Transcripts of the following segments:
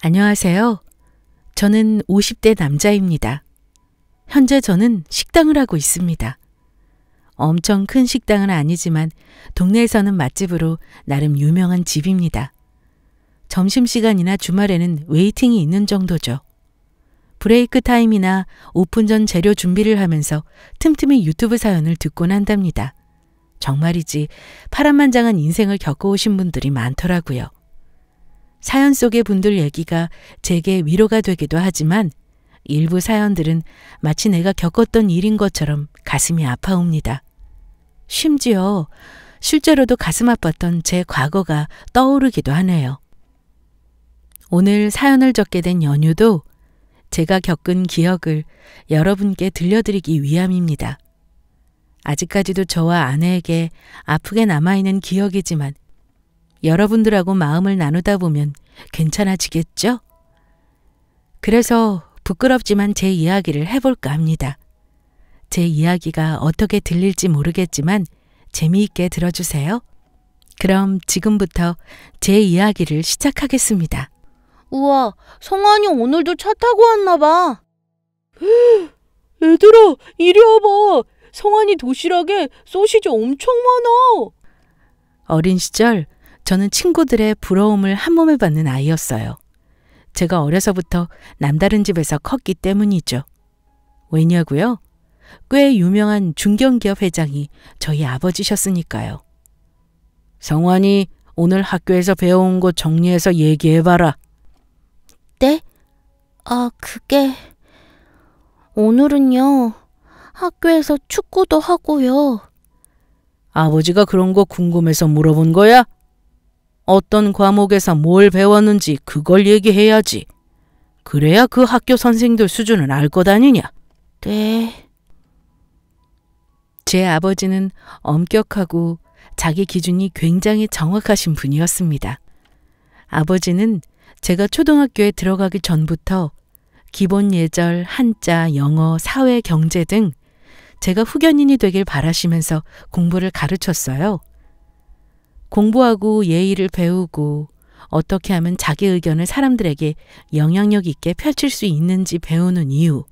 안녕하세요. 저는 50대 남자입니다. 현재 저는 식당을 하고 있습니다. 엄청 큰 식당은 아니지만 동네에서는 맛집으로 나름 유명한 집입니다. 점심시간이나 주말에는 웨이팅이 있는 정도죠. 브레이크 타임이나 오픈 전 재료 준비를 하면서 틈틈이 유튜브 사연을 듣곤 한답니다. 정말이지 파란만장한 인생을 겪어오신 분들이 많더라고요. 사연 속의 분들 얘기가 제게 위로가 되기도 하지만 일부 사연들은 마치 내가 겪었던 일인 것처럼 가슴이 아파옵니다. 심지어 실제로도 가슴 아팠던 제 과거가 떠오르기도 하네요. 오늘 사연을 적게 된 연유도 제가 겪은 기억을 여러분께 들려드리기 위함입니다. 아직까지도 저와 아내에게 아프게 남아있는 기억이지만 여러분들하고 마음을 나누다 보면 괜찮아지겠죠? 그래서 부끄럽지만 제 이야기를 해볼까 합니다. 제 이야기가 어떻게 들릴지 모르겠지만 재미있게 들어주세요. 그럼 지금부터 제 이야기를 시작하겠습니다. 우와, 성환이 오늘도 차 타고 왔나 봐. 얘들아, 이리 와봐. 성환이 도시락에 소시지 엄청 많아. 어린 시절 저는 친구들의 부러움을 한 몸에 받는 아이였어요. 제가 어려서부터 남다른 집에서 컸기 때문이죠. 왜냐고요? 꽤 유명한 중견기업 회장이 저희 아버지셨으니까요. 성환이 오늘 학교에서 배워온 거 정리해서 얘기해봐라. 네? 그게... 오늘은요, 학교에서 축구도 하고요. 아버지가 그런 거 궁금해서 물어본 거야? 어떤 과목에서 뭘 배웠는지 그걸 얘기해야지. 그래야 그 학교 선생들 수준을 알 것 아니냐? 네. 제 아버지는 엄격하고 자기 기준이 굉장히 정확하신 분이었습니다. 아버지는 제가 초등학교에 들어가기 전부터 기본 예절, 한자, 영어, 사회, 경제 등 제가 후견인이 되길 바라시면서 공부를 가르쳤어요. 공부하고 예의를 배우고 어떻게 하면 자기 의견을 사람들에게 영향력 있게 펼칠 수 있는지 배우는 이유.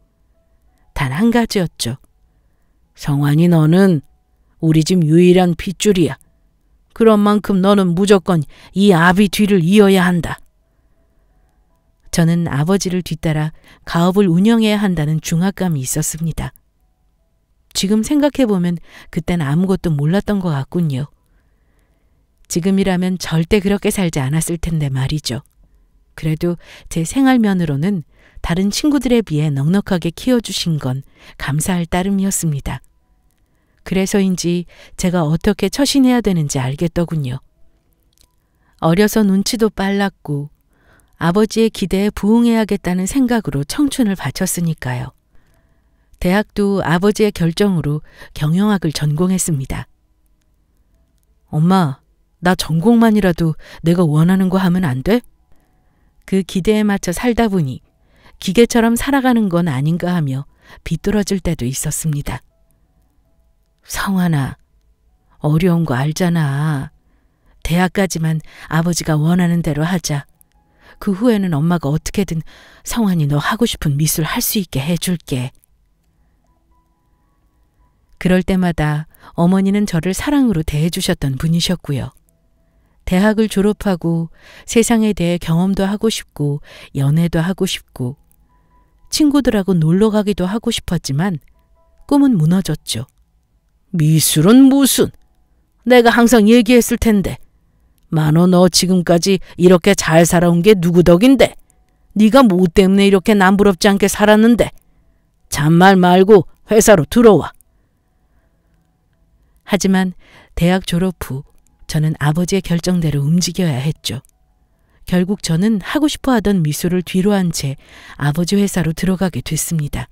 단 한 가지였죠. 성환이 너는 우리 집 유일한 핏줄이야. 그런 만큼 너는 무조건 이 아비 뒤를 이어야 한다. 저는 아버지를 뒤따라 가업을 운영해야 한다는 중압감이 있었습니다. 지금 생각해보면 그땐 아무것도 몰랐던 것 같군요. 지금이라면 절대 그렇게 살지 않았을 텐데 말이죠. 그래도 제 생활면으로는 다른 친구들에 비해 넉넉하게 키워주신 건 감사할 따름이었습니다. 그래서인지 제가 어떻게 처신해야 되는지 알겠더군요. 어려서 눈치도 빨랐고 아버지의 기대에 부응해야겠다는 생각으로 청춘을 바쳤으니까요. 대학도 아버지의 결정으로 경영학을 전공했습니다. 엄마, 나 전공만이라도 내가 원하는 거 하면 안 돼? 그 기대에 맞춰 살다 보니 기계처럼 살아가는 건 아닌가 하며 비뚤어질 때도 있었습니다. 성환아, 어려운 거 알잖아. 대학까지만 아버지가 원하는 대로 하자. 그 후에는 엄마가 어떻게든 성환이 너 하고 싶은 미술 할 수 있게 해줄게. 그럴 때마다 어머니는 저를 사랑으로 대해주셨던 분이셨고요. 대학을 졸업하고 세상에 대해 경험도 하고 싶고 연애도 하고 싶고 친구들하고 놀러 가기도 하고 싶었지만 꿈은 무너졌죠. 미술은 무슨? 내가 항상 얘기했을 텐데. 만호 너 지금까지 이렇게 잘 살아온 게 누구 덕인데? 네가 뭐 때문에 이렇게 남부럽지 않게 살았는데? 잔말 말고 회사로 들어와. 하지만 대학 졸업 후 저는 아버지의 결정대로 움직여야 했죠. 결국 저는 하고 싶어 하던 미술을 뒤로 한 채 아버지 회사로 들어가게 됐습니다.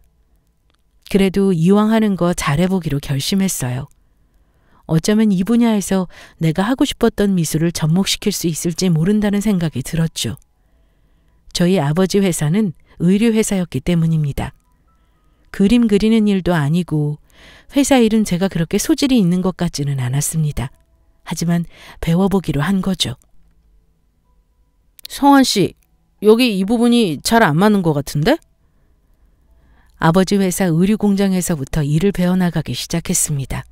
그래도 이왕 하는 거 잘해보기로 결심했어요. 어쩌면 이 분야에서 내가 하고 싶었던 미술을 접목시킬 수 있을지 모른다는 생각이 들었죠. 저희 아버지 회사는 의류회사였기 때문입니다. 그림 그리는 일도 아니고 회사 일은 제가 그렇게 소질이 있는 것 같지는 않았습니다. 하지만 배워보기로 한 거죠. 성환 씨, 여기 이 부분이 잘 안 맞는 것 같은데? 아버지 회사 의류 공장에서부터 일을 배워나가기 시작했습니다.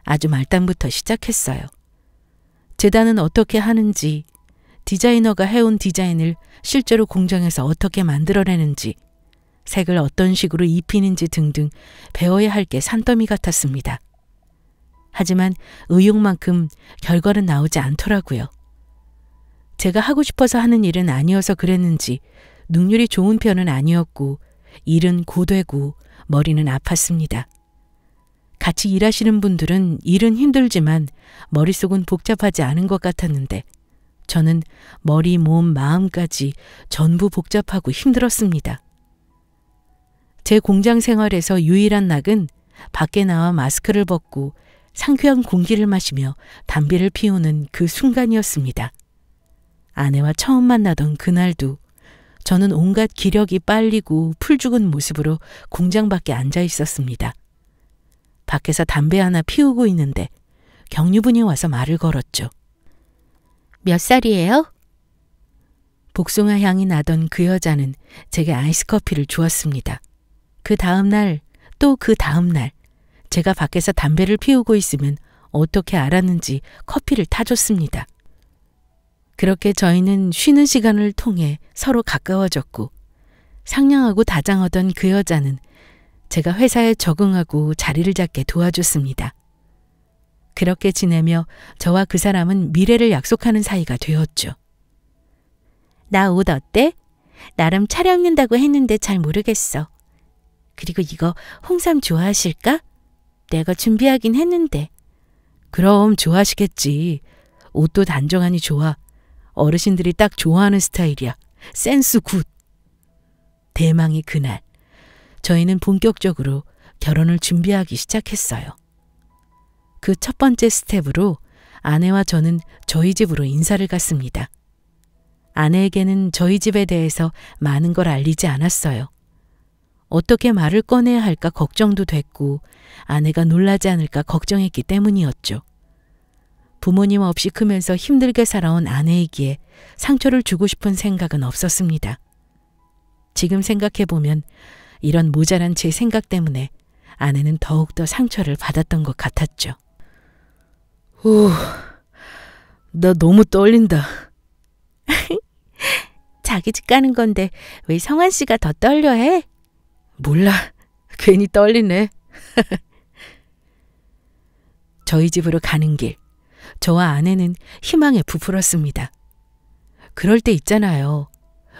아주 말단부터 시작했어요. 재단은 어떻게 하는지, 디자이너가 해온 디자인을 실제로 공장에서 어떻게 만들어내는지, 색을 어떤 식으로 입히는지 등등 배워야 할 게 산더미 같았습니다. 하지만 의욕만큼 결과는 나오지 않더라고요. 제가 하고 싶어서 하는 일은 아니어서 그랬는지 능률이 좋은 편은 아니었고 일은 고되고 머리는 아팠습니다. 같이 일하시는 분들은 일은 힘들지만 머릿속은 복잡하지 않은 것 같았는데 저는 머리, 몸, 마음까지 전부 복잡하고 힘들었습니다. 제 공장 생활에서 유일한 낙은 밖에 나와 마스크를 벗고 상쾌한 공기를 마시며 담배를 피우는 그 순간이었습니다. 아내와 처음 만나던 그날도 저는 온갖 기력이 빨리고 풀죽은 모습으로 공장 밖에 앉아 있었습니다. 밖에서 담배 하나 피우고 있는데 경유분이 와서 말을 걸었죠. 몇 살이에요? 복숭아 향이 나던 그 여자는 제게 아이스 커피를 주었습니다. 그 다음 날, 또 그 다음 날, 제가 밖에서 담배를 피우고 있으면 어떻게 알았는지 커피를 타줬습니다. 그렇게 저희는 쉬는 시간을 통해 서로 가까워졌고 상냥하고 다정하던 그 여자는 제가 회사에 적응하고 자리를 잡게 도와줬습니다. 그렇게 지내며 저와 그 사람은 미래를 약속하는 사이가 되었죠. 나 옷 어때? 나름 차려입는다고 했는데 잘 모르겠어. 그리고 이거 홍삼 좋아하실까? 내가 준비하긴 했는데. 그럼 좋아하시겠지. 옷도 단정하니 좋아. 어르신들이 딱 좋아하는 스타일이야. 센스 굿. 대망의 그날, 저희는 본격적으로 결혼을 준비하기 시작했어요. 그 첫 번째 스텝으로 아내와 저는 저희 집으로 인사를 갔습니다. 아내에게는 저희 집에 대해서 많은 걸 알리지 않았어요. 어떻게 말을 꺼내야 할까 걱정도 됐고 아내가 놀라지 않을까 걱정했기 때문이었죠. 부모님 없이 크면서 힘들게 살아온 아내이기에 상처를 주고 싶은 생각은 없었습니다. 지금 생각해보면 이런 모자란 제 생각 때문에 아내는 더욱더 상처를 받았던 것 같았죠. 나 너무 떨린다. 자기 집 가는 건데 왜 성환 씨가 더 떨려해? 몰라. 괜히 떨리네. 저희 집으로 가는 길, 저와 아내는 희망에 부풀었습니다. 그럴 때 있잖아요.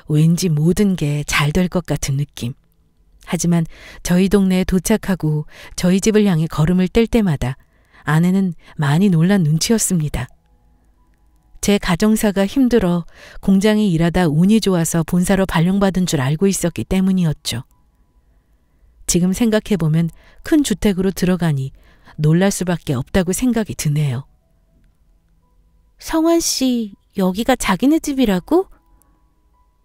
왠지 모든 게 잘 될 것 같은 느낌. 하지만 저희 동네에 도착하고 저희 집을 향해 걸음을 뗄 때마다 아내는 많이 놀란 눈치였습니다. 제 가정사가 힘들어 공장에 일하다 운이 좋아서 본사로 발령받은 줄 알고 있었기 때문이었죠. 지금 생각해보면 큰 주택으로 들어가니 놀랄 수밖에 없다고 생각이 드네요. 성환 씨, 여기가 자기네 집이라고?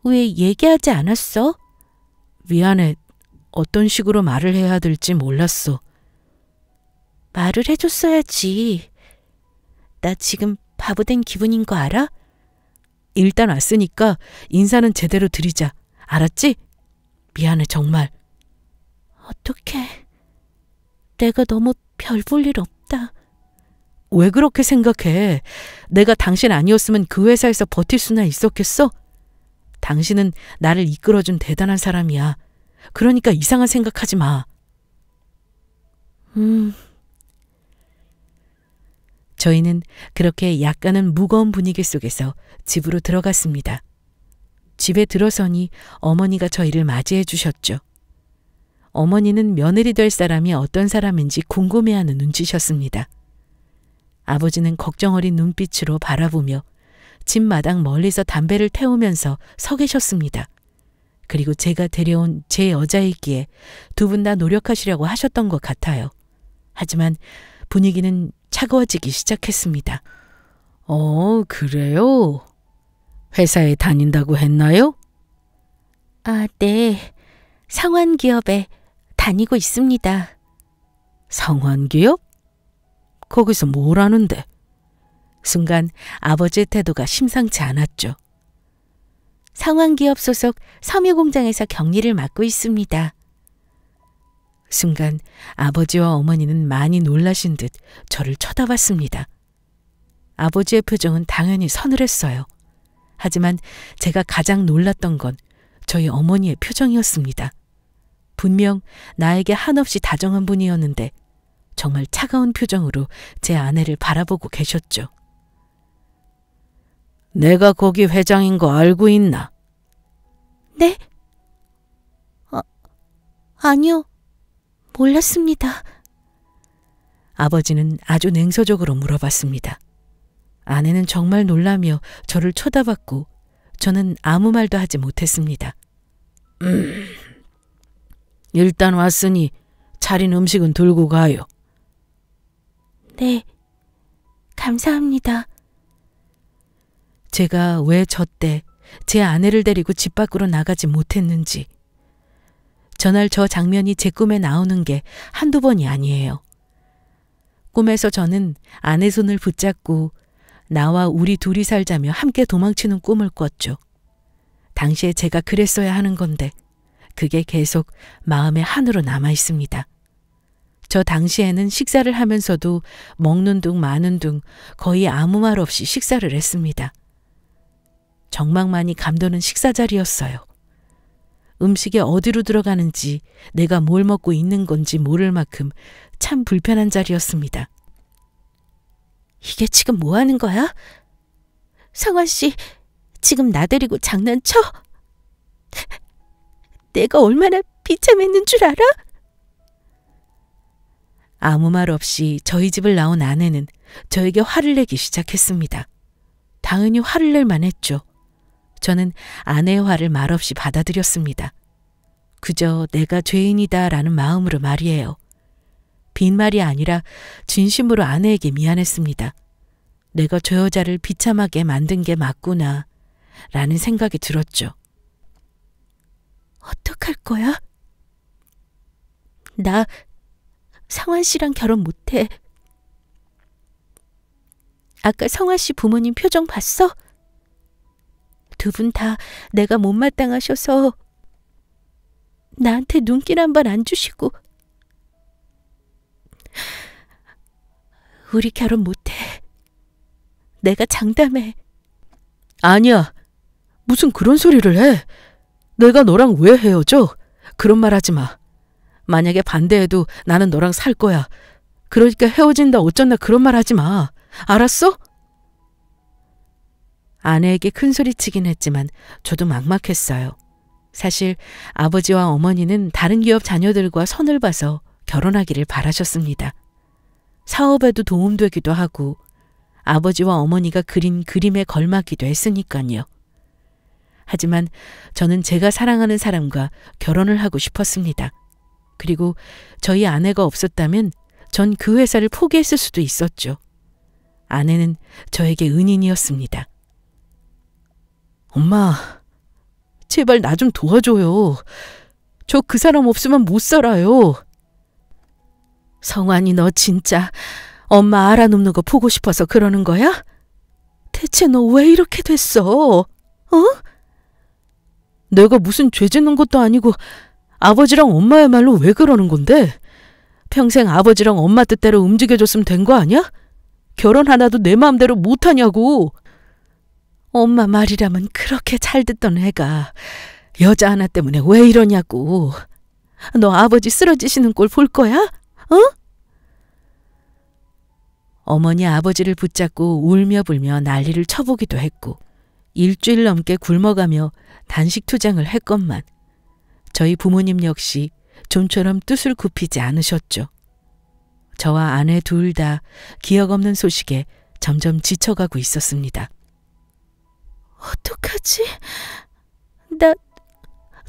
왜 얘기하지 않았어? 미안해. 어떤 식으로 말을 해야 될지 몰랐어. 말을 해줬어야지. 나 지금 바보 된 기분인 거 알아? 일단 왔으니까 인사는 제대로 드리자. 알았지? 미안해 정말. 어떡해. 내가 너무 별 볼 일 없다. 왜 그렇게 생각해? 내가 당신 아니었으면 그 회사에서 버틸 수나 있었겠어? 당신은 나를 이끌어준 대단한 사람이야. 그러니까 이상한 생각하지 마. 저희는 그렇게 약간은 무거운 분위기 속에서 집으로 들어갔습니다. 집에 들어서니 어머니가 저희를 맞이해 주셨죠. 어머니는 며느리 될 사람이 어떤 사람인지 궁금해하는 눈치셨습니다. 아버지는 걱정 어린 눈빛으로 바라보며 집 마당 멀리서 담배를 태우면서 서 계셨습니다. 그리고 제가 데려온 제 여자이기에 두 분 다 노력하시려고 하셨던 것 같아요. 하지만 분위기는 차가워지기 시작했습니다. 그래요? 회사에 다닌다고 했나요? 아, 네. 성환기업에 다니고 있습니다. 성환기업? 거기서 뭘 하는데? 순간 아버지의 태도가 심상치 않았죠. 성황기업 소속 섬유공장에서 격리를 맡고 있습니다. 순간 아버지와 어머니는 많이 놀라신 듯 저를 쳐다봤습니다. 아버지의 표정은 당연히 서늘했어요. 하지만 제가 가장 놀랐던 건 저희 어머니의 표정이었습니다. 분명 나에게 한없이 다정한 분이었는데 정말 차가운 표정으로 제 아내를 바라보고 계셨죠. 내가 거기 회장인 거 알고 있나? 네? 아니요. 몰랐습니다. 아버지는 아주 냉소적으로 물어봤습니다. 아내는 정말 놀라며 저를 쳐다봤고 저는 아무 말도 하지 못했습니다. 일단 왔으니 차린 음식은 들고 가요. 네, 감사합니다. 제가 왜 저 때 제 아내를 데리고 집 밖으로 나가지 못했는지, 전날 저 장면이 제 꿈에 나오는 게 한두 번이 아니에요. 꿈에서 저는 아내 손을 붙잡고 나와 우리 둘이 살자며 함께 도망치는 꿈을 꿨죠. 당시에 제가 그랬어야 하는 건데 그게 계속 마음의 한으로 남아 있습니다. 저 당시에는 식사를 하면서도 먹는 둥 마는 둥 거의 아무 말 없이 식사를 했습니다. 정막만이 감도는 식사 자리였어요. 음식이 어디로 들어가는지 내가 뭘 먹고 있는 건지 모를 만큼 참 불편한 자리였습니다. 이게 지금 뭐 하는 거야? 성환 씨, 지금 나 데리고 장난쳐? 내가 얼마나 비참했는 줄 알아? 아무 말 없이 저희 집을 나온 아내는 저에게 화를 내기 시작했습니다. 당연히 화를 낼 만했죠. 저는 아내의 화를 말없이 받아들였습니다. 그저 내가 죄인이다라는 마음으로 말이에요. 빈말이 아니라 진심으로 아내에게 미안했습니다. 내가 저 여자를 비참하게 만든 게 맞구나 라는 생각이 들었죠. 어떡할 거야? 나 성환 씨랑 결혼 못해. 아까 성환 씨 부모님 표정 봤어? 두 분 다 내가 못마땅하셔서 나한테 눈길 한 번 안 주시고. 우리 결혼 못해. 내가 장담해. 아니야. 무슨 그런 소리를 해. 내가 너랑 왜 헤어져? 그런 말 하지 마. 만약에 반대해도 나는 너랑 살 거야. 그러니까 헤어진다 어쩐다 그런 말 하지 마. 알았어? 아내에게 큰 소리치긴 했지만 저도 막막했어요. 사실 아버지와 어머니는 다른 기업 자녀들과 선을 봐서 결혼하기를 바라셨습니다. 사업에도 도움되기도 하고 아버지와 어머니가 그린 그림에 걸맞기도 했으니까요. 하지만 저는 제가 사랑하는 사람과 결혼을 하고 싶었습니다. 그리고 저희 아내가 없었다면 전 그 회사를 포기했을 수도 있었죠. 아내는 저에게 은인이었습니다. 엄마, 제발 나 좀 도와줘요. 저 그 사람 없으면 못 살아요. 성환이 너 진짜 엄마 알아눕는 거 보고 싶어서 그러는 거야? 대체 너 왜 이렇게 됐어? 내가 무슨 죄 짓는 것도 아니고 아버지랑 엄마야말로 왜 그러는 건데? 평생 아버지랑 엄마 뜻대로 움직여줬으면 된 거 아니야? 결혼 하나도 내 마음대로 못하냐고. 엄마 말이라면 그렇게 잘 듣던 애가 여자 하나 때문에 왜 이러냐고. 너 아버지 쓰러지시는 꼴 볼 거야? 어머니 아버지를 붙잡고 울며 불며 난리를 쳐보기도 했고 일주일 넘게 굶어가며 단식 투쟁을 했건만 저희 부모님 역시 좀처럼 뜻을 굽히지 않으셨죠. 저와 아내 둘 다 기억 없는 소식에 점점 지쳐가고 있었습니다. 어떡하지? 나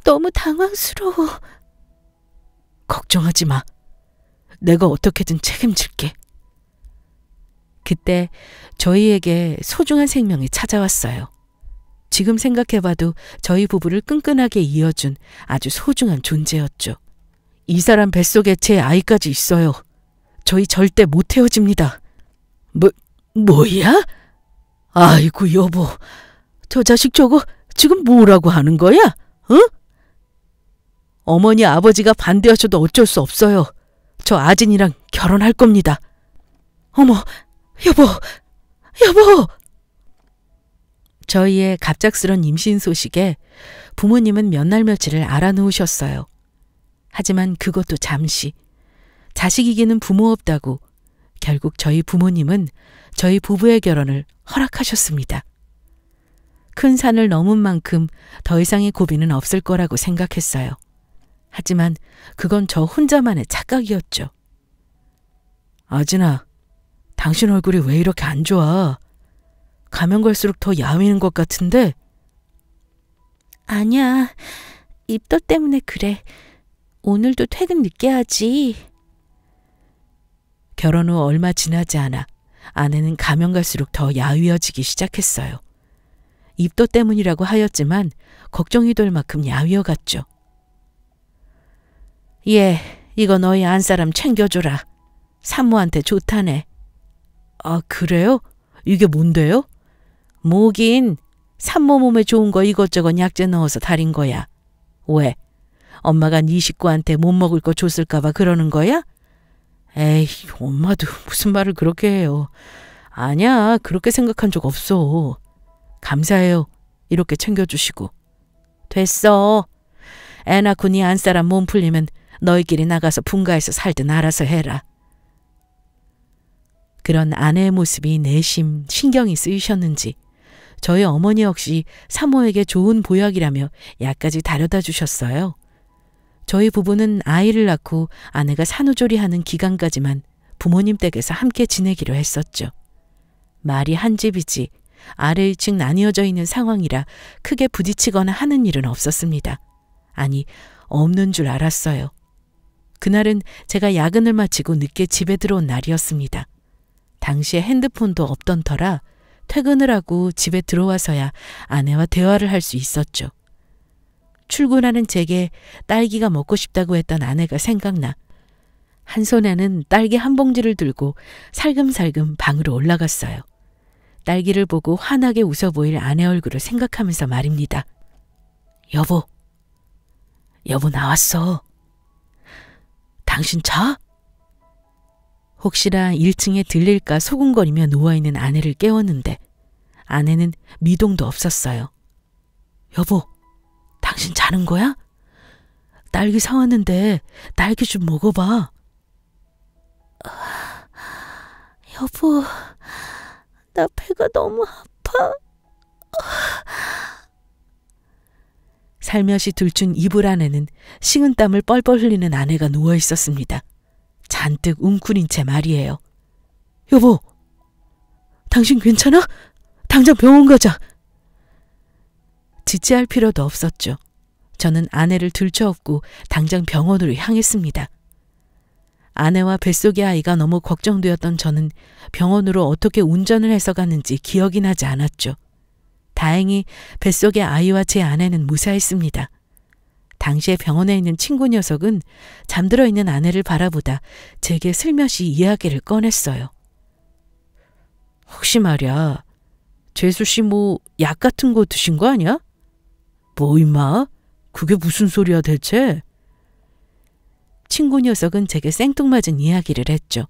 너무 당황스러워. 걱정하지 마. 내가 어떻게든 책임질게. 그때 저희에게 소중한 생명이 찾아왔어요. 지금 생각해봐도 저희 부부를 끈끈하게 이어준 아주 소중한 존재였죠. 이 사람 뱃속에 제 아이까지 있어요. 저희 절대 못 헤어집니다. 뭐야? 아이고 여보, 저 자식 저거 지금 뭐라고 하는 거야? 어? 어머니 아버지가 반대하셔도 어쩔 수 없어요. 저 아진이랑 결혼할 겁니다. 어머, 여보, 여보! 저희의 갑작스런 임신 소식에 부모님은 몇 날 며칠을 알아놓으셨어요. 하지만 그것도 잠시. 자식이기는 부모 없다고 결국 저희 부모님은 저희 부부의 결혼을 허락하셨습니다. 큰 산을 넘은 만큼 더 이상의 고비는 없을 거라고 생각했어요. 하지만 그건 저 혼자만의 착각이었죠. 아진아, 당신 얼굴이 왜 이렇게 안 좋아? 가면 갈수록 더 야위는 것 같은데? 아니야. 입덧 때문에 그래. 오늘도 퇴근 늦게 하지. 결혼 후 얼마 지나지 않아 아내는 가면 갈수록 더 야위어지기 시작했어요. 입덧 때문이라고 하였지만 걱정이 될 만큼 야위어갔죠. 예, 이거 너희 안사람 챙겨줘라. 산모한테 좋다네. 아, 그래요? 이게 뭔데요? 뭐긴 산모 몸에 좋은 거 이것저것 약재 넣어서 달인 거야. 왜? 엄마가 네 식구한테 못 먹을 거 줬을까 봐 그러는 거야? 에이, 엄마도 무슨 말을 그렇게 해요. 아니야, 그렇게 생각한 적 없어. 감사해요. 이렇게 챙겨주시고. 됐어. 애 낳고 네 안사람 몸 풀리면 너희끼리 나가서 분가해서 살든 알아서 해라. 그런 아내의 모습이 내심 신경이 쓰이셨는지 저희 어머니 역시 사모에게 좋은 보약이라며 약까지 다려다 주셨어요. 저희 부부는 아이를 낳고 아내가 산후조리하는 기간까지만 부모님 댁에서 함께 지내기로 했었죠. 말이 한 집이지 아래 1층 나뉘어져 있는 상황이라 크게 부딪히거나 하는 일은 없었습니다. 아니, 없는 줄 알았어요. 그날은 제가 야근을 마치고 늦게 집에 들어온 날이었습니다. 당시에 핸드폰도 없던 터라 퇴근을 하고 집에 들어와서야 아내와 대화를 할 수 있었죠. 출근하는 제게 딸기가 먹고 싶다고 했던 아내가 생각나 한 손에는 딸기 한 봉지를 들고 살금살금 방으로 올라갔어요. 딸기를 보고 환하게 웃어 보일 아내 얼굴을 생각하면서 말입니다. 여보, 여보 나왔어. 당신 자? 혹시나 1층에 들릴까 소곤거리며 누워있는 아내를 깨웠는데 아내는 미동도 없었어요. 여보, 당신 자는 거야? 딸기 사왔는데 딸기 좀 먹어봐. 여보, 나 배가 너무 아파. 살며시 들춘 이불 안에는 식은땀을 뻘뻘 흘리는 아내가 누워 있었습니다. 잔뜩 웅크린 채 말이에요. 여보, 당신 괜찮아? 당장 병원 가자. 지체할 필요도 없었죠. 저는 아내를 들쳐업고 당장 병원으로 향했습니다. 아내와 뱃속의 아이가 너무 걱정되었던 저는 병원으로 어떻게 운전을 해서 갔는지 기억이 나지 않았죠. 다행히 뱃속의 아이와 제 아내는 무사했습니다. 당시에 병원에 있는 친구 녀석은 잠들어 있는 아내를 바라보다 제게 슬며시 이야기를 꺼냈어요. 혹시 말이야, 재수씨 뭐 약 같은 거 드신 거 아니야? 뭐 임마? 그게 무슨 소리야 대체? 친구 녀석은 제게 생뚱맞은 이야기를 했죠.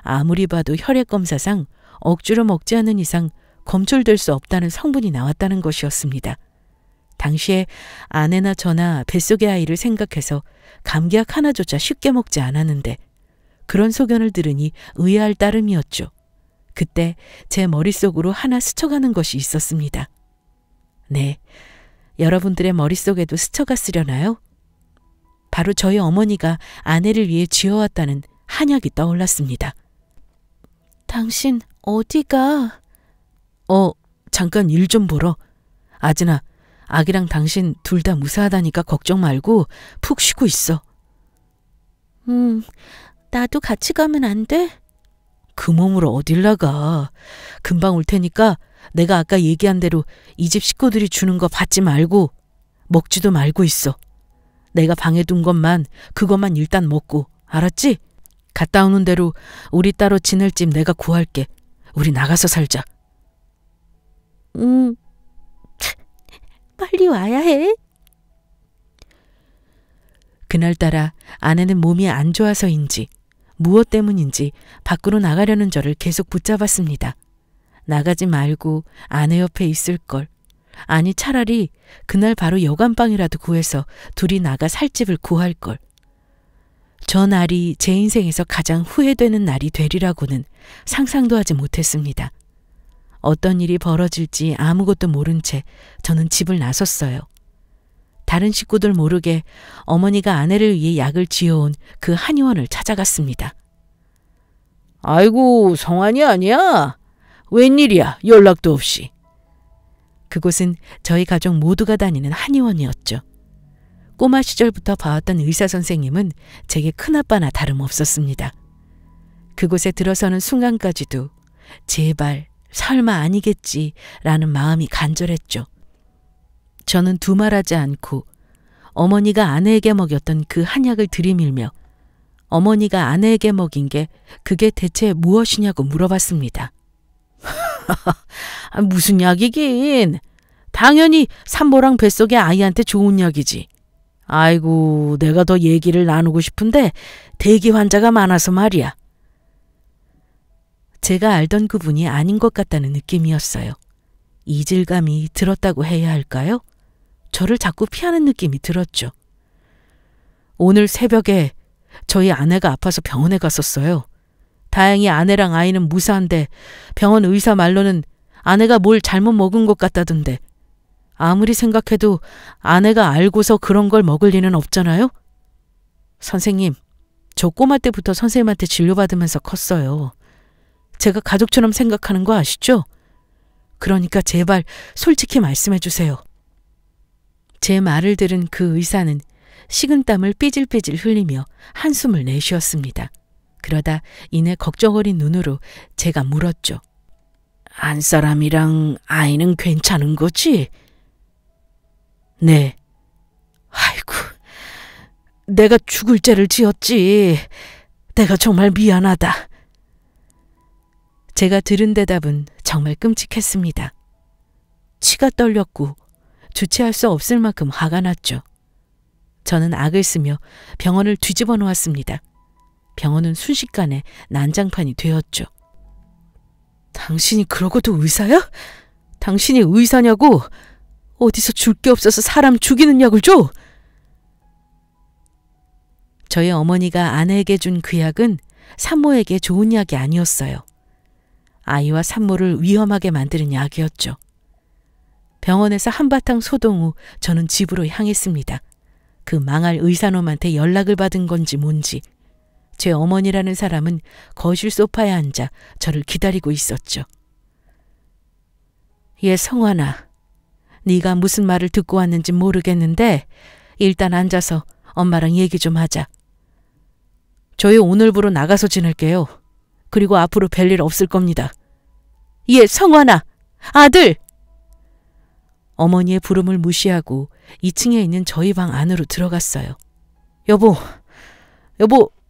아무리 봐도 혈액검사상 억지로 먹지 않은 이상 검출될 수 없다는 성분이 나왔다는 것이었습니다. 당시에 아내나 저나 뱃속의 아이를 생각해서 감기약 하나조차 쉽게 먹지 않았는데 그런 소견을 들으니 의아할 따름이었죠. 그때 제 머릿속으로 하나 스쳐가는 것이 있었습니다. 네, 여러분들의 머릿속에도 스쳐갔으려나요? 바로 저희 어머니가 아내를 위해 지어왔다는 한약이 떠올랐습니다. 당신 어디가? 잠깐 일 좀 보러. 아진아, 아기랑 당신 둘 다 무사하다니까 걱정 말고 푹 쉬고 있어. 나도 같이 가면 안 돼? 그 몸으로 어딜 나가. 금방 올 테니까 내가 아까 얘기한 대로 이 집 식구들이 주는 거 받지 말고 먹지도 말고 있어. 내가 방에 둔 것만 그것만 일단 먹고, 알았지? 갔다 오는 대로 우리 따로 지낼 집 내가 구할게. 우리 나가서 살자. 빨리 와야 해. 그날따라 아내는 몸이 안 좋아서인지 무엇 때문인지 밖으로 나가려는 저를 계속 붙잡았습니다. 나가지 말고 아내 옆에 있을 걸. 아니 차라리 그날 바로 여관방이라도 구해서 둘이 나가 살 집을 구할 걸. 저 날이 제 인생에서 가장 후회되는 날이 되리라고는 상상도 하지 못했습니다. 어떤 일이 벌어질지 아무것도 모른 채 저는 집을 나섰어요. 다른 식구들 모르게 어머니가 아내를 위해 약을 지어온 그 한의원을 찾아갔습니다. 아이고, 성환이 아니야? 웬일이야, 연락도 없이. 그곳은 저희 가족 모두가 다니는 한의원이었죠. 꼬마 시절부터 봐왔던 의사 선생님은 제게 큰아빠나 다름없었습니다. 그곳에 들어서는 순간까지도 제발 설마 아니겠지라는 마음이 간절했죠. 저는 두말하지 않고 어머니가 아내에게 먹였던 그 한약을 들이밀며 어머니가 아내에게 먹인 게 그게 대체 무엇이냐고 물어봤습니다. 무슨 약이긴. 당연히 산모랑 뱃속의 아이한테 좋은 약이지. 아이고, 내가 더 얘기를 나누고 싶은데 대기 환자가 많아서 말이야. 제가 알던 그분이 아닌 것 같다는 느낌이었어요. 이질감이 들었다고 해야 할까요? 저를 자꾸 피하는 느낌이 들었죠. 오늘 새벽에 저희 아내가 아파서 병원에 갔었어요. 다행히 아내랑 아이는 무사한데 병원 의사 말로는 아내가 뭘 잘못 먹은 것 같다던데 아무리 생각해도 아내가 알고서 그런 걸 먹을 리는 없잖아요? 선생님, 저 꼬마 때부터 선생님한테 진료받으면서 컸어요. 제가 가족처럼 생각하는 거 아시죠? 그러니까 제발 솔직히 말씀해 주세요. 제 말을 들은 그 의사는 식은땀을 삐질삐질 흘리며 한숨을 내쉬었습니다. 그러다 이내 걱정 어린 눈으로 제가 물었죠. 안 사람이랑 아이는 괜찮은 거지? 네. 아이고, 내가 죽을 죄를 지었지. 내가 정말 미안하다. 제가 들은 대답은 정말 끔찍했습니다. 치가 떨렸고 주체할 수 없을 만큼 화가 났죠. 저는 악을 쓰며 병원을 뒤집어 놓았습니다. 병원은 순식간에 난장판이 되었죠. 당신이 그러고도 의사야? 당신이 의사냐고? 어디서 줄 게 없어서 사람 죽이는 약을 줘? 저희 어머니가 아내에게 준 그 약은 산모에게 좋은 약이 아니었어요. 아이와 산모를 위험하게 만드는 약이었죠. 병원에서 한바탕 소동 후 저는 집으로 향했습니다. 그 망할 의사놈한테 연락을 받은 건지 뭔지 제 어머니라는 사람은 거실 소파에 앉아 저를 기다리고 있었죠. 얘 성환아, 네가 무슨 말을 듣고 왔는지 모르겠는데 일단 앉아서 엄마랑 얘기 좀 하자. 저희 오늘부로 나가서 지낼게요. 그리고 앞으로 별일 없을 겁니다. 얘 성환아, 아들! 어머니의 부름을 무시하고 2층에 있는 저희 방 안으로 들어갔어요. 여보,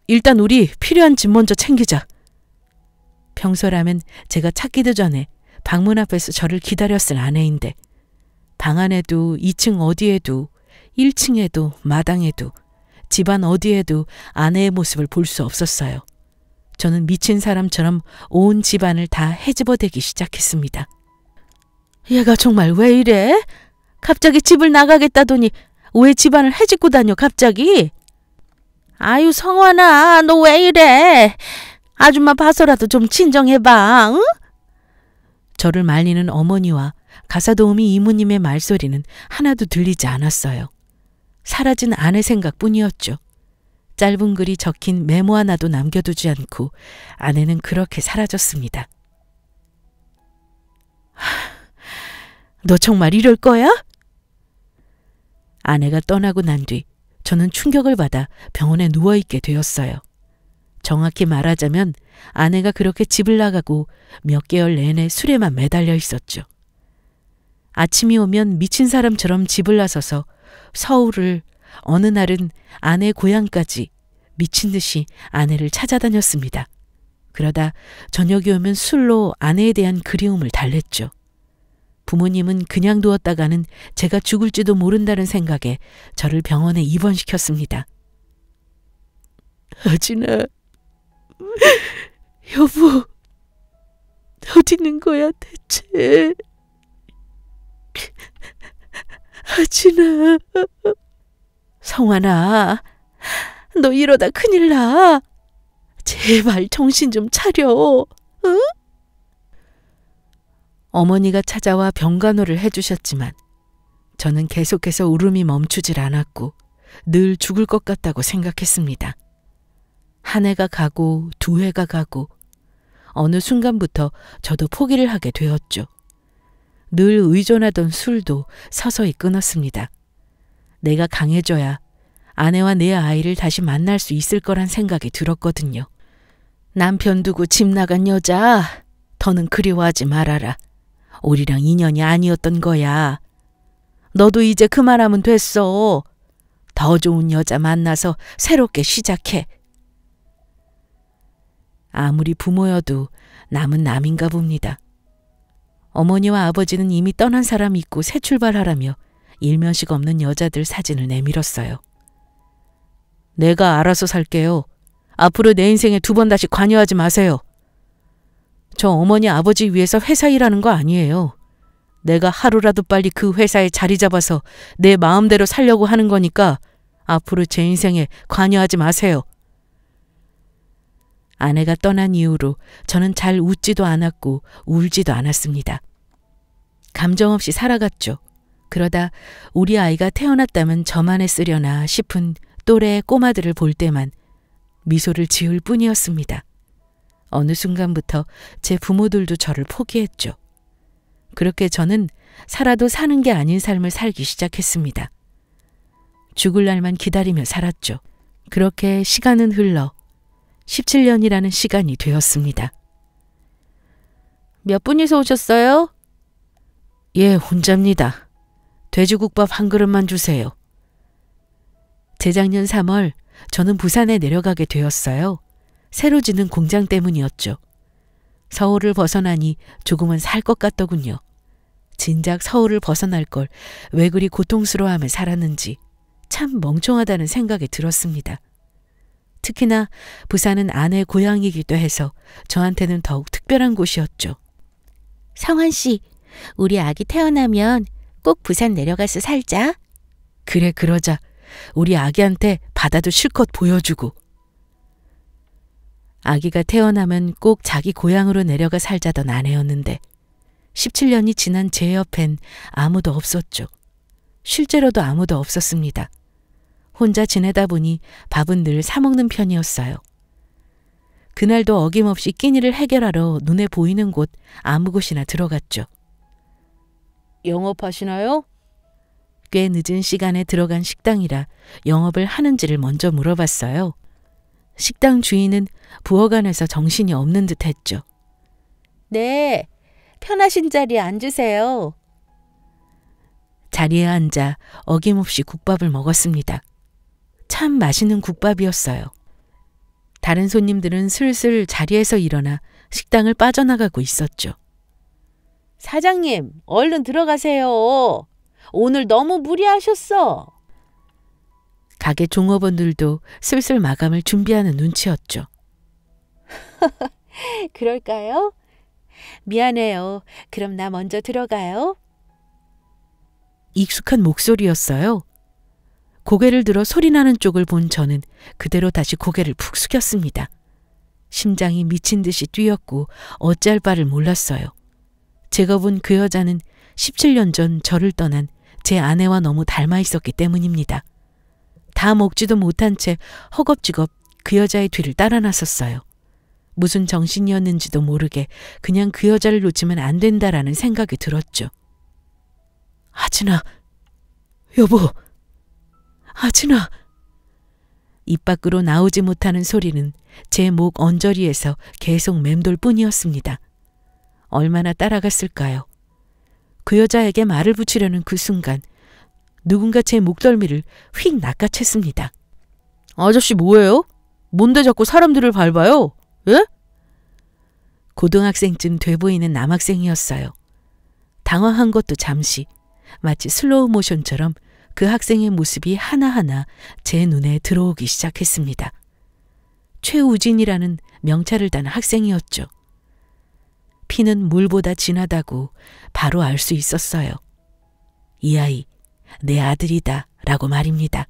일단 우리 필요한 짐 먼저 챙기자. 평소라면 제가 찾기도 전에 방문 앞에서 저를 기다렸을 아내인데 방 안에도 2층 어디에도 1층에도 마당에도 집안 어디에도 아내의 모습을 볼 수 없었어요. 저는 미친 사람처럼 온 집안을 다 헤집어대기 시작했습니다. 얘가 정말 왜 이래? 갑자기 집을 나가겠다더니 왜 집안을 헤집고 다녀 갑자기? 아유 성환아, 너 왜 이래? 아줌마 봐서라도 좀 진정해봐. 응? 저를 말리는 어머니와 가사도우미 이모님의 말소리는 하나도 들리지 않았어요. 사라진 아내 생각뿐이었죠. 짧은 글이 적힌 메모 하나도 남겨두지 않고 아내는 그렇게 사라졌습니다. 너 정말 이럴 거야? 아내가 떠나고 난 뒤 저는 충격을 받아 병원에 누워있게 되었어요. 정확히 말하자면 아내가 그렇게 집을 나가고 몇 개월 내내 술에만 매달려 있었죠. 아침이 오면 미친 사람처럼 집을 나서서 서울을, 어느 날은 아내 고향까지 미친 듯이 아내를 부모님은 그냥 두었다가는 제가 죽을지도 모른다는 생각에 저를 병원에 입원시켰습니다. 아진아, 여보, 어디 있는 거야 대체? 아진아. 성환아, 너 이러다 큰일 나. 제발 정신 좀 차려. 응? 어머니가 찾아와 병간호를 해주셨지만 저는 계속해서 울음이 멈추질 않았고 늘 죽을 것 같다고 생각했습니다. 한 해가 가고 두 해가 가고 어느 순간부터 저도 포기를 하게 되었죠. 늘 의존하던 술도 서서히 끊었습니다. 내가 강해져야 아내와 내 아이를 다시 만날 수 있을 거란 생각이 들었거든요. 남편 두고 집 나간 여자, 더는 그리워하지 말아라. 우리랑 인연이 아니었던 거야. 너도 이제 그만하면 됐어. 더 좋은 여자 만나서 새롭게 시작해. 아무리 부모여도 남은 남인가 봅니다. 어머니와 아버지는 이미 떠난 사람 잊고 새 출발하라며 일면식 없는 여자들 사진을 내밀었어요. 내가 알아서 살게요. 앞으로 내 인생에 두 번 다시 관여하지 마세요. 저 어머니 아버지 위해서 회사 일하는 거 아니에요. 내가 하루라도 빨리 그 회사에 자리 잡아서 내 마음대로 살려고 하는 거니까 앞으로 제 인생에 관여하지 마세요. 아내가 떠난 이후로 저는 잘 웃지도 않았고 울지도 않았습니다. 감정 없이 살아갔죠. 그러다 우리 아이가 태어났다면 저만에 쓰려나 싶은 또래의 꼬마들을 볼 때만 미소를 지을 뿐이었습니다. 어느 순간부터 제 부모들도 저를 포기했죠. 그렇게 저는 살아도 사는 게 아닌 삶을 살기 시작했습니다. 죽을 날만 기다리며 살았죠. 그렇게 시간은 흘러 17년이라는 시간이 되었습니다. 몇 분이서 오셨어요? 예, 혼자입니다. 돼지국밥 한 그릇만 주세요. 재작년 3월 저는 부산에 내려가게 되었어요. 새로 짓는 공장 때문이었죠. 서울을 벗어나니 조금은 살 것 같더군요. 진작 서울을 벗어날 걸 왜 그리 고통스러워하며 살았는지 참 멍청하다는 생각이 들었습니다. 특히나 부산은 아내 고향이기도 해서 저한테는 더욱 특별한 곳이었죠. 성환 씨, 우리 아기 태어나면 꼭 부산 내려가서 살자. 그래, 그러자. 우리 아기한테 바다도 실컷 보여주고. 아기가 태어나면 꼭 자기 고향으로 내려가 살자던 아내였는데 17년이 지난 제 옆엔 아무도 없었죠. 실제로도 아무도 없었습니다. 혼자 지내다 보니 밥은 늘 사 먹는 편이었어요. 그날도 어김없이 끼니를 해결하러 눈에 보이는 곳 아무 곳이나 들어갔죠. 영업하시나요? 꽤 늦은 시간에 들어간 식당이라 영업을 하는지를 먼저 물어봤어요. 식당 주인은 부엌안에서 정신이 없는 듯 했죠. 네, 편하신 자리에 앉으세요. 자리에 앉아 어김없이 국밥을 먹었습니다. 참 맛있는 국밥이었어요. 다른 손님들은 슬슬 자리에서 일어나 식당을 빠져나가고 있었죠. 사장님, 얼른 들어가세요. 오늘 너무 무리하셨어. 가게 종업원들도 슬슬 마감을 준비하는 눈치였죠. 그럴까요? 미안해요. 그럼 나 먼저 들어가요. 익숙한 목소리였어요. 고개를 들어 소리나는 쪽을 본 저는 그대로 다시 고개를 푹 숙였습니다. 심장이 미친 듯이 뛰었고 어찌할 바를 몰랐어요. 제가 본 그 여자는 17년 전 저를 떠난 제 아내와 너무 닮아 있었기 때문입니다. 다 먹지도 못한 채 허겁지겁 그 여자의 뒤를 따라 나섰어요. 무슨 정신이었는지도 모르게 그냥 그 여자를 놓치면 안 된다라는 생각이 들었죠. 아진아, 여보, 아진아. 입 밖으로 나오지 못하는 소리는 제 목 언저리에서 계속 맴돌 뿐이었습니다. 얼마나 따라갔을까요? 그 여자에게 말을 붙이려는 그 순간 누군가 제 목덜미를 휙 낚아챘습니다. 아저씨 뭐예요? 뭔데 자꾸 사람들을 밟아요? 예? 고등학생쯤 돼 보이는 남학생이었어요. 당황한 것도 잠시, 마치 슬로우 모션처럼 그 학생의 모습이 하나하나 제 눈에 들어오기 시작했습니다. 최우진이라는 명찰을 단 학생이었죠. 피는 물보다 진하다고 바로 알 수 있었어요. 이 아이, 내 아들이다 라고 말입니다.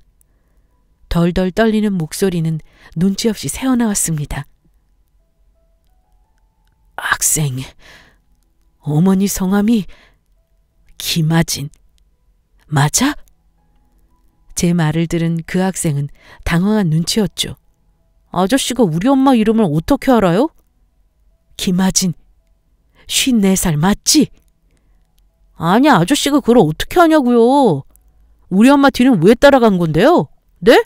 덜덜 떨리는 목소리는 눈치 없이 새어나왔습니다. 학생, 어머니 성함이 김아진, 맞아? 제 말을 들은 그 학생은 당황한 눈치였죠. 아저씨가 우리 엄마 이름을 어떻게 알아요? 김아진, 54살 맞지? 아니, 아저씨가 그걸 어떻게 아냐고요. 우리 엄마 뒤는 왜 따라간 건데요? 네?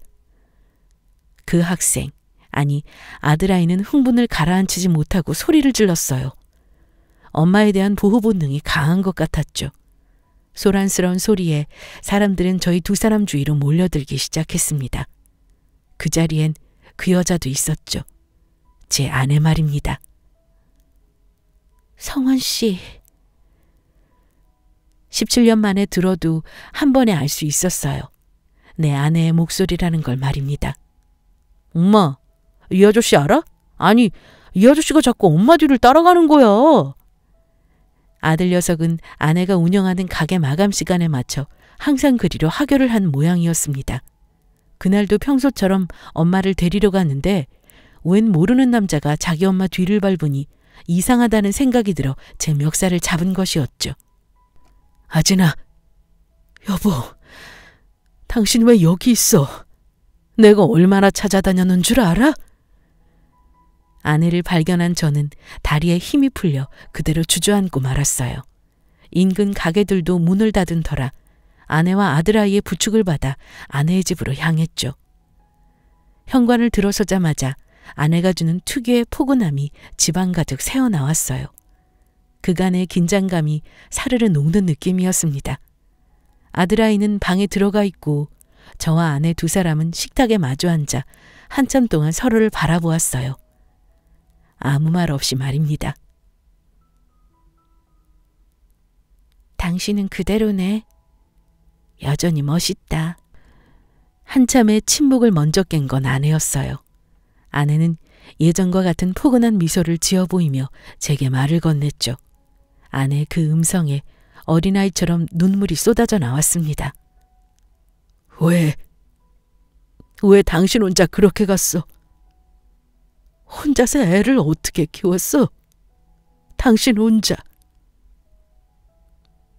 그 학생, 아니 아들아이는 흥분을 가라앉히지 못하고 소리를 질렀어요. 엄마에 대한 보호 본능이 강한 것 같았죠. 소란스러운 소리에 사람들은 저희 두 사람 주위로 몰려들기 시작했습니다. 그 자리엔 그 여자도 있었죠. 제 아내 말입니다. 성원 씨. 17년 만에 들어도 한 번에 알 수 있었어요. 내 아내의 목소리라는 걸 말입니다. 엄마, 이 아저씨 알아? 아니, 이 아저씨가 자꾸 엄마 뒤를 따라가는 거야. 아들 녀석은 아내가 운영하는 가게 마감 시간에 맞춰 항상 그리로 하교를 한 모양이었습니다. 그날도 평소처럼 엄마를 데리러 갔는데 웬 모르는 남자가 자기 엄마 뒤를 밟으니 이상하다는 생각이 들어 제 멱살을 잡은 것이었죠. 아진아, 여보, 당신 왜 여기 있어? 내가 얼마나 찾아다녔는 줄 알아? 아내를 발견한 저는 다리에 힘이 풀려 그대로 주저앉고 말았어요. 인근 가게들도 문을 닫은 터라 아내와 아들아이의 부축을 받아 아내의 집으로 향했죠. 현관을 들어서자마자 아내가 주는 특유의 포근함이 집안 가득 새어나왔어요. 그간의 긴장감이 사르르 녹는 느낌이었습니다. 아들아이는 방에 들어가 있고 저와 아내 두 사람은 식탁에 마주 앉아 한참 동안 서로를 바라보았어요. 아무 말 없이 말입니다. 당신은 그대로네. 여전히 멋있다. 한참의 침묵을 먼저 깬 건 아내였어요. 아내는 예전과 같은 포근한 미소를 지어 보이며 제게 말을 건넸죠. 아내의 그 음성에 어린아이처럼 눈물이 쏟아져 나왔습니다. 왜 당신 혼자 그렇게 갔어? 혼자서 애를 어떻게 키웠어? 당신 혼자.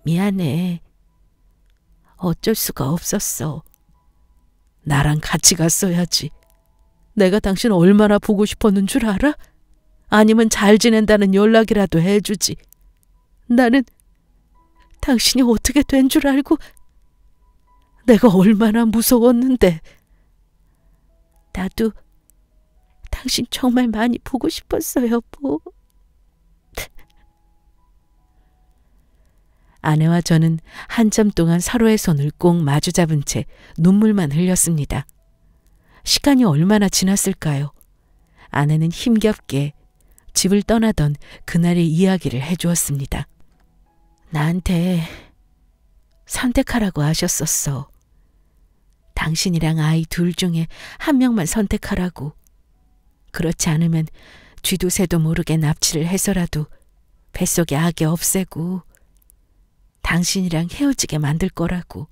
미안해. 어쩔 수가 없었어. 나랑 같이 갔어야지. 내가 당신 얼마나 보고 싶었는 줄 알아? 아니면 잘 지낸다는 연락이라도 해주지. 나는 당신이 어떻게 된 줄 알고 내가 얼마나 무서웠는데. 나도 당신 정말 많이 보고 싶었어, 여보. 아내와 저는 한참 동안 서로의 손을 꼭 마주 잡은 채 눈물만 흘렸습니다. 시간이 얼마나 지났을까요? 아내는 힘겹게 집을 떠나던 그날의 이야기를 해주었습니다. 나한테 선택하라고 하셨었어. 당신이랑 아이 둘 중에 한 명만 선택하라고. 그렇지 않으면 쥐도 새도 모르게 납치를 해서라도 뱃속의 악에 없애고 당신이랑 헤어지게 만들 거라고.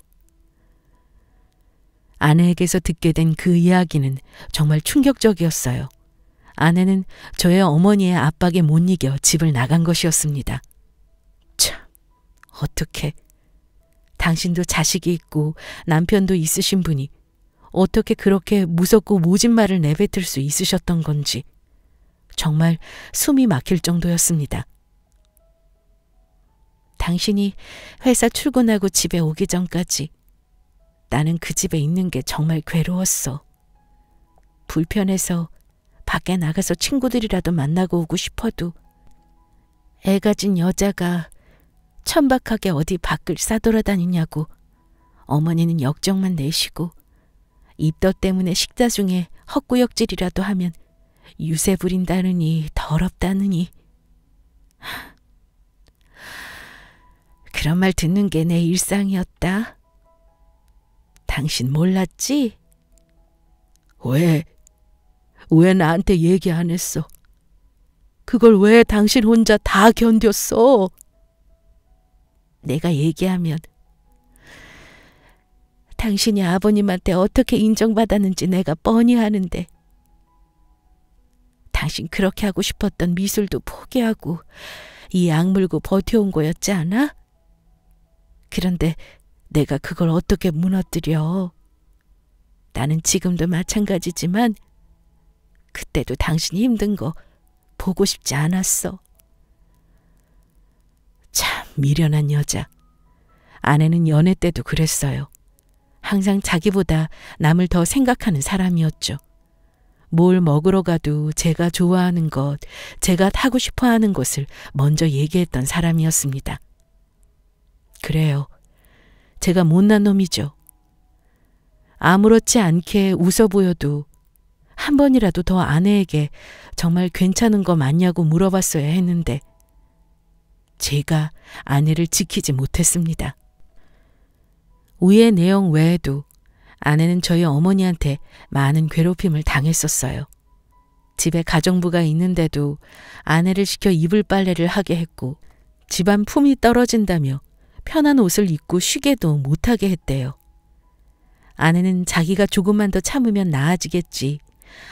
아내에게서 듣게 된 그 이야기는 정말 충격적이었어요. 아내는 저의 어머니의 압박에 못 이겨 집을 나간 것이었습니다. 참, 어떻게 당신도 자식이 있고 남편도 있으신 분이 어떻게 그렇게 무섭고 모진 말을 내뱉을 수 있으셨던 건지 정말 숨이 막힐 정도였습니다. 당신이 회사 출근하고 집에 오기 전까지 나는 그 집에 있는 게 정말 괴로웠어. 불편해서 밖에 나가서 친구들이라도 만나고 오고 싶어도 애 가진 여자가 천박하게 어디 밖을 싸돌아다니냐고 어머니는 역정만 내시고 입덧 때문에 식사 중에 헛구역질이라도 하면 유세 부린다느니 더럽다느니. 그런 말 듣는 게 내 일상이었다. 당신 몰랐지? 왜 나한테 얘기 안 했어? 그걸 왜 당신 혼자 다 견뎠어? 내가 얘기하면 당신이 아버님한테 어떻게 인정받았는지 내가 뻔히 아는데 당신 그렇게 하고 싶었던 미술도 포기하고 이 악물고 버텨온 거였지 않아? 그런데 내가 그걸 어떻게 무너뜨려? 나는 지금도 마찬가지지만 그때도 당신이 힘든 거 보고 싶지 않았어. 참 미련한 여자. 아내는 연애 때도 그랬어요. 항상 자기보다 남을 더 생각하는 사람이었죠. 뭘 먹으러 가도 제가 좋아하는 것, 제가 타고 싶어 하는 곳을 먼저 얘기했던 사람이었습니다. 그래요. 제가 못난 놈이죠. 아무렇지 않게 웃어 보여도 한 번이라도 더 아내에게 정말 괜찮은 거 맞냐고 물어봤어야 했는데 제가 아내를 지키지 못했습니다. 위의 내용 외에도 아내는 저희 어머니한테 많은 괴롭힘을 당했었어요. 집에 가정부가 있는데도 아내를 시켜 이불 빨래를 하게 했고 집안 품이 떨어진다며 편한 옷을 입고 쉬게도 못하게 했대요. 아내는 자기가 조금만 더 참으면 나아지겠지,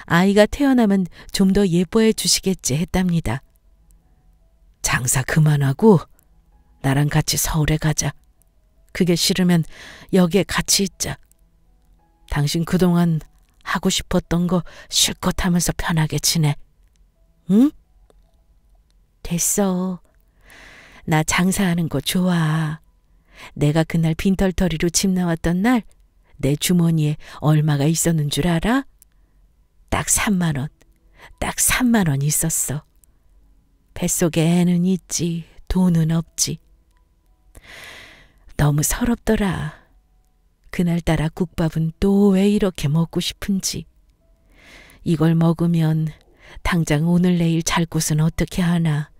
아이가 태어나면 좀 더 예뻐해 주시겠지 했답니다. 장사 그만하고 나랑 같이 서울에 가자. 그게 싫으면 여기에 같이 있자. 당신 그동안 하고 싶었던 거 실컷 하면서 편하게 지내. 응? 됐어. 나 장사하는 거 좋아. 내가 그날 빈털터리로 집 나왔던 날 내 주머니에 얼마가 있었는 줄 알아? 딱 3만 원. 딱 3만 원 있었어. 뱃속에 애는 있지, 돈은 없지. 너무 서럽더라. 그날따라 국밥은 또 왜 이렇게 먹고 싶은지. 이걸 먹으면 당장 오늘 내일 잘 곳은 어떻게 하나.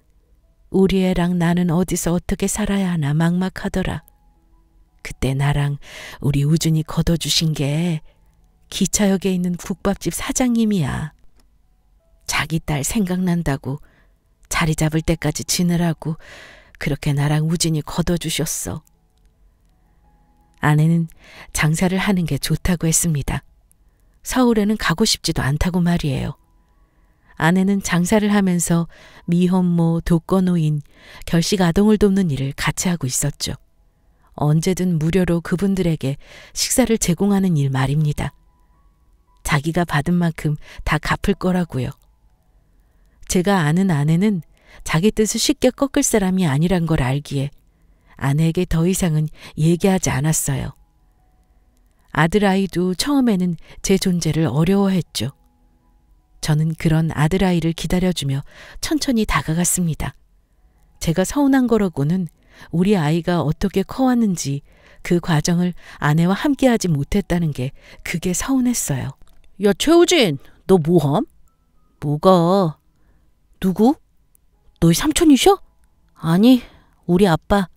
우리 애랑 나는 어디서 어떻게 살아야 하나 막막하더라. 그때 나랑 우리 우준이 걷어주신 게 기차역에 있는 국밥집 사장님이야. 자기 딸 생각난다고 자리 잡을 때까지 지느라고 그렇게 나랑 우진이 걷어주셨어. 아내는 장사를 하는 게 좋다고 했습니다. 서울에는 가고 싶지도 않다고 말이에요. 아내는 장사를 하면서 미혼모, 독거노인, 결식 아동을 돕는 일을 같이 하고 있었죠. 언제든 무료로 그분들에게 식사를 제공하는 일 말입니다. 자기가 받은 만큼 다 갚을 거라고요. 제가 아는 아내는 자기 뜻을 쉽게 꺾을 사람이 아니란 걸 알기에 아내에게 더 이상은 얘기하지 않았어요. 아들아이도 처음에는 제 존재를 어려워했죠. 저는 그런 아들아이를 기다려주며 천천히 다가갔습니다. 제가 서운한 거라고는 우리 아이가 어떻게 커왔는지 그 과정을 아내와 함께하지 못했다는 게 그게 서운했어요. 야, 최우진, 너 뭐함? 뭐가? 누구? 너희 삼촌이셔? 아니, 우리 아빠.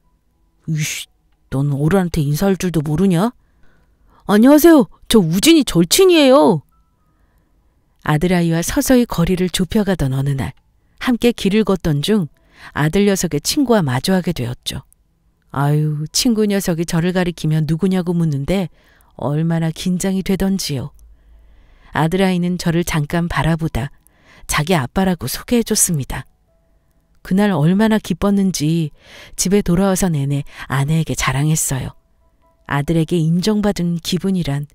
이씨, 넌 어른한테 인사할 줄도 모르냐? 안녕하세요. 저 우진이 절친이에요. 아들아이와 서서히 거리를 좁혀가던 어느 날 함께 길을 걷던 중 아들 녀석의 친구와 마주하게 되었죠. 아유, 친구 녀석이 저를 가리키며 누구냐고 묻는데 얼마나 긴장이 되던지요. 아들아이는 저를 잠깐 바라보다 자기 아빠라고 소개해줬습니다. 그날 얼마나 기뻤는지 집에 돌아와서 내내 아내에게 자랑했어요. 아들에게 인정받은 기분이란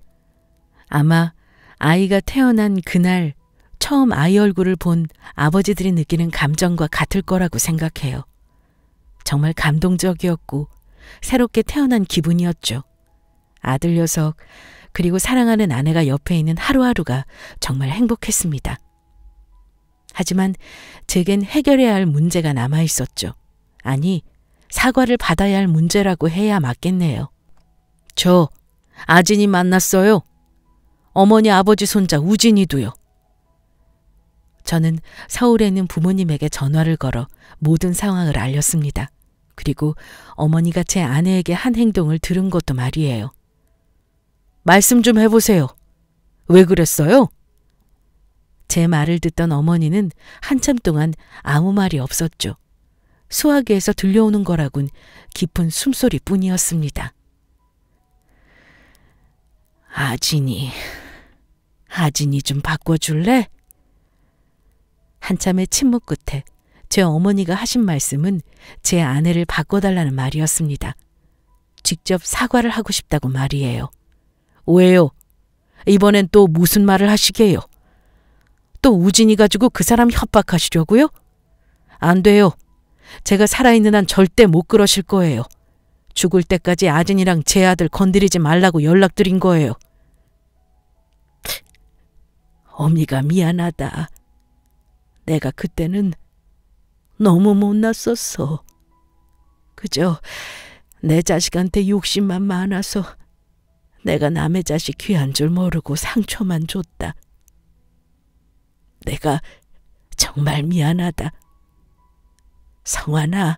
아마 아이가 태어난 그날 처음 아이 얼굴을 본 아버지들이 느끼는 감정과 같을 거라고 생각해요. 정말 감동적이었고 새롭게 태어난 기분이었죠. 아들 녀석 그리고 사랑하는 아내가 옆에 있는 하루하루가 정말 행복했습니다. 하지만 제겐 해결해야 할 문제가 남아 있었죠. 아니, 사과를 받아야 할 문제라고 해야 맞겠네요. 저 아진이 만났어요. 어머니 아버지 손자 우진이도요. 저는 서울에 있는 부모님에게 전화를 걸어 모든 상황을 알렸습니다. 그리고 어머니가 제 아내에게 한 행동을 들은 것도 말이에요. 말씀 좀 해보세요. 왜 그랬어요? 제 말을 듣던 어머니는 한참 동안 아무 말이 없었죠. 수화기에서 들려오는 거라곤 깊은 숨소리뿐이었습니다. 아진이 좀 바꿔줄래? 한참의 침묵 끝에 제 어머니가 하신 말씀은 제 아내를 바꿔달라는 말이었습니다. 직접 사과를 하고 싶다고 말이에요. 왜요? 이번엔 또 무슨 말을 하시게요? 또 우진이 가지고 그 사람 협박하시려고요? 안 돼요. 제가 살아있는 한 절대 못 그러실 거예요. 죽을 때까지 아진이랑 제 아들 건드리지 말라고 연락드린 거예요. 어미가 미안하다. 내가 그때는 너무 못났었어. 그저 내 자식한테 욕심만 많아서 내가 남의 자식 귀한 줄 모르고 상처만 줬다. 내가 정말 미안하다. 성환아,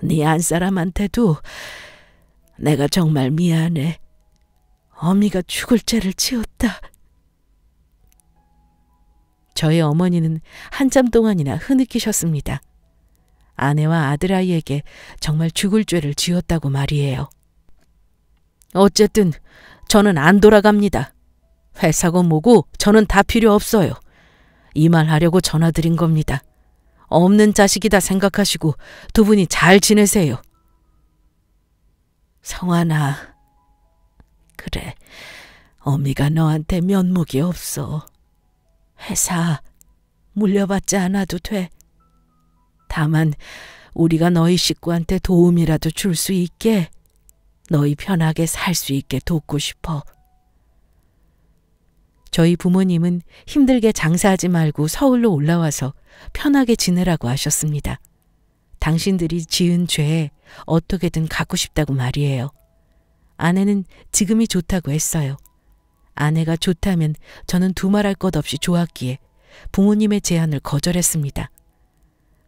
네 안사람한테도 내가 정말 미안해. 어미가 죽을 죄를 지었다. 저희 어머니는 한참 동안이나 흐느끼셨습니다. 아내와 아들아이에게 정말 죽을 죄를 지었다고 말이에요. 어쨌든 저는 안 돌아갑니다. 회사고 뭐고 저는 다 필요 없어요. 이 말 하려고 전화드린 겁니다. 없는 자식이다 생각하시고 두 분이 잘 지내세요. 성환아, 그래, 어미가 너한테 면목이 없어. 회사 물려받지 않아도 돼. 다만 우리가 너희 식구한테 도움이라도 줄 수 있게, 너희 편하게 살 수 있게 돕고 싶어. 저희 부모님은 힘들게 장사하지 말고 서울로 올라와서 편하게 지내라고 하셨습니다. 당신들이 지은 죄에 어떻게든 갚고 싶다고 말이에요. 아내는 지금이 좋다고 했어요. 아내가 좋다면 저는 두말할 것 없이 좋았기에 부모님의 제안을 거절했습니다.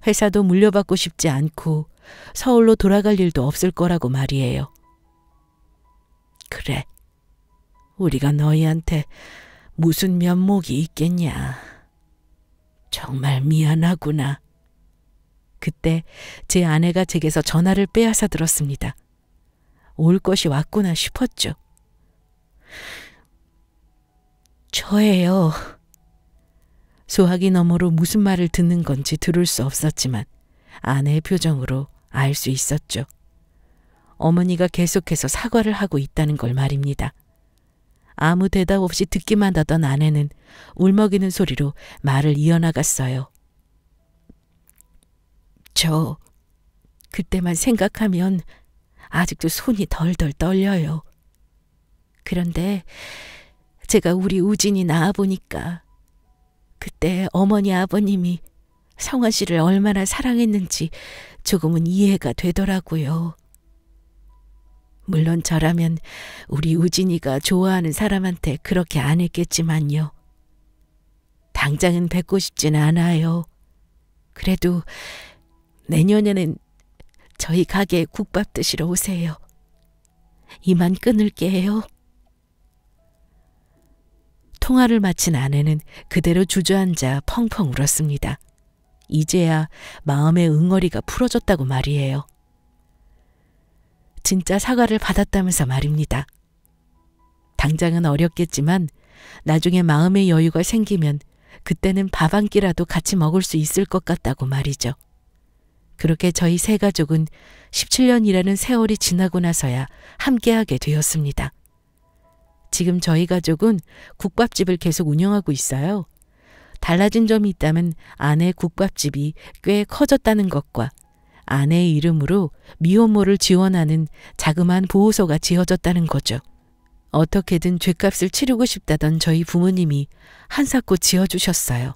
회사도 물려받고 싶지 않고 서울로 돌아갈 일도 없을 거라고 말이에요. 그래, 우리가 너희한테 무슨 면목이 있겠냐. 정말 미안하구나. 그때 제 아내가 제게서 전화를 빼앗아 들었습니다. 올 것이 왔구나 싶었죠. 저예요. 소화기 너머로 무슨 말을 듣는 건지 들을 수 없었지만 아내의 표정으로 알 수 있었죠. 어머니가 계속해서 사과를 하고 있다는 걸 말입니다. 아무 대답 없이 듣기만 하던 아내는 울먹이는 소리로 말을 이어나갔어요. 저 그때만 생각하면 아직도 손이 덜덜 떨려요. 그런데 제가 우리 우진이 낳아보니까 그때 어머니 아버님이 성환 씨를 얼마나 사랑했는지 조금은 이해가 되더라고요. 물론 저라면 우리 우진이가 좋아하는 사람한테 그렇게 안 했겠지만요. 당장은 뵙고 싶진 않아요. 그래도 내년에는 저희 가게에 국밥 드시러 오세요. 이만 끊을게요. 통화를 마친 아내는 그대로 주저앉아 펑펑 울었습니다. 이제야 마음의 응어리가 풀어졌다고 말이에요. 진짜 사과를 받았다면서 말입니다. 당장은 어렵겠지만 나중에 마음의 여유가 생기면 그때는 밥 한 끼라도 같이 먹을 수 있을 것 같다고 말이죠. 그렇게 저희 세 가족은 17년이라는 세월이 지나고 나서야 함께하게 되었습니다. 지금 저희 가족은 국밥집을 계속 운영하고 있어요. 달라진 점이 있다면 아내의 국밥집이 꽤 커졌다는 것과 아내의 이름으로 미혼모를 지원하는 자그마한 보호소가 지어졌다는 거죠. 어떻게든 죗값을 치르고 싶다던 저희 부모님이 한사코 지어주셨어요.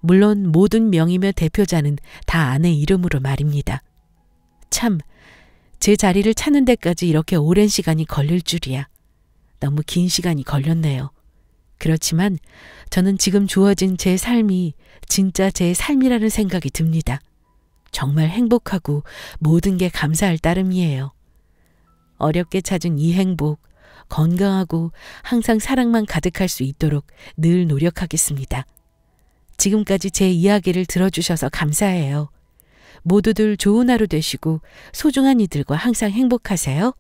물론 모든 명의며 대표자는 다 아내 이름으로 말입니다. 참, 제 자리를 찾는 데까지 이렇게 오랜 시간이 걸릴 줄이야. 너무 긴 시간이 걸렸네요. 그렇지만 저는 지금 주어진 제 삶이 진짜 제 삶이라는 생각이 듭니다. 정말 행복하고 모든 게 감사할 따름이에요. 어렵게 찾은 이 행복, 건강하고 항상 사랑만 가득할 수 있도록 늘 노력하겠습니다. 지금까지 제 이야기를 들어주셔서 감사해요. 모두들 좋은 하루 되시고 소중한 이들과 항상 행복하세요.